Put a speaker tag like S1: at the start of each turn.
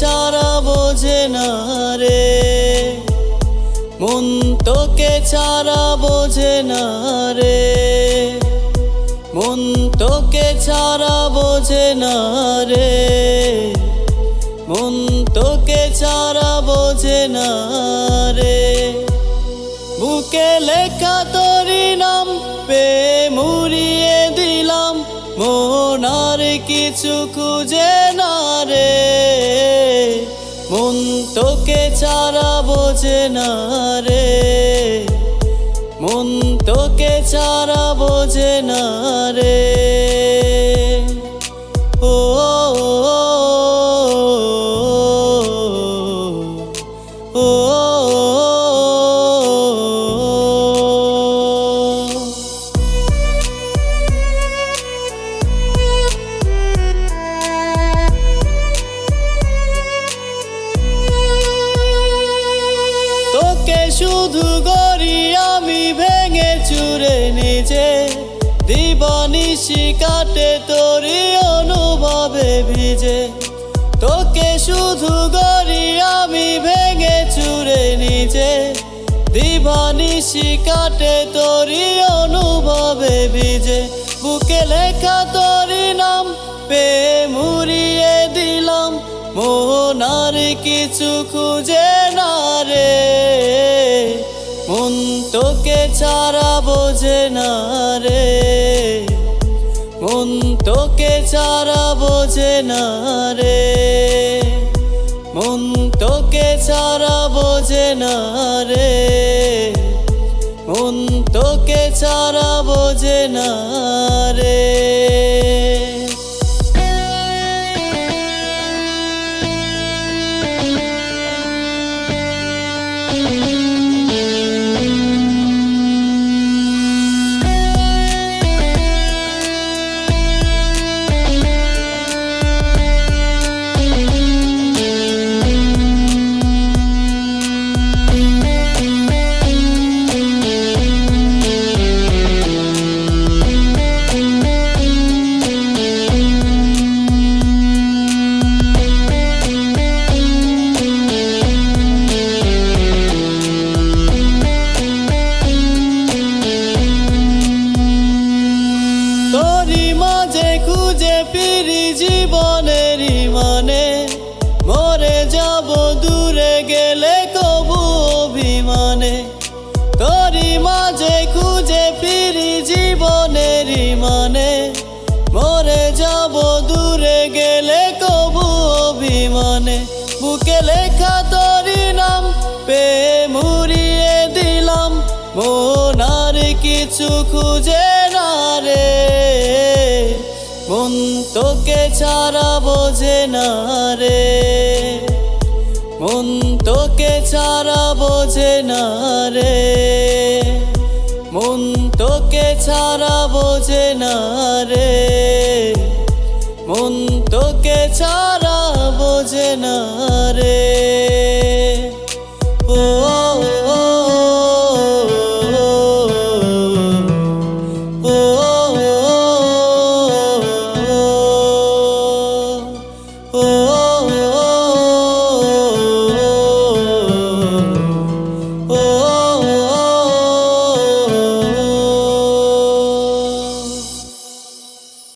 S1: ছাড়া বোঝে না রে, মন তোকে ছাড়া বোঝে না রে, মন তোকে ছাড়া বোঝে না রে, মন তোকে ছাড়া বোঝে না রে। বুকে লেখা তোরি নাম পেয়ে মুড়িয়ে দিলাম, মন আর কিছু খুঁজে না রে, মন তোকে ছাড়া বোঝে না রে, মন তোকে ছাড়া বোঝে না রে। ও তোকে শুধু গড়ি আমি ভেঙে চুরে নিজে, দিবানিশি কাটে তোরি অনুভবে ভিজে। তোকে শুধু গড়ি আমি ভেঙে চুরে নিজে, দিবানিশি কাটে তোরি অনুভবে ভিজে। বুকে লেখা তোরি নাম পেয়ে মুড়িয়ে দিলাম, মন আর কিছু খুঁজে না রে, মন তোকে ছাড়া বোঝে না রে, মন তোকে ছাড়া বোঝে না রে, মন তোকে ছাড়া বোঝে না রে, মন তোকে ছাড়া বোঝে না রে। খুঁজে ফিরি জীবনেরই মানে, মরে যাব দূরে গেলে কবু অভিমানে। তোরই মাঝে খুঁজে ফিরি জীবনেরই মানে, মরে যাব দূরে গেলে কবু অভিমানে। বুকে লেখা তোরই নাম পেয়ে মুড়িয়ে দিলাম, মন আর কিছু খুঁজে না রে, মন তোকে ছাড়া বোঝে না রে, মন তোকে ছাড়া বোঝে না রে, মন তোকে ছাড়া বোঝে না রে, মন তোকে ছাড়া বোঝে না রে।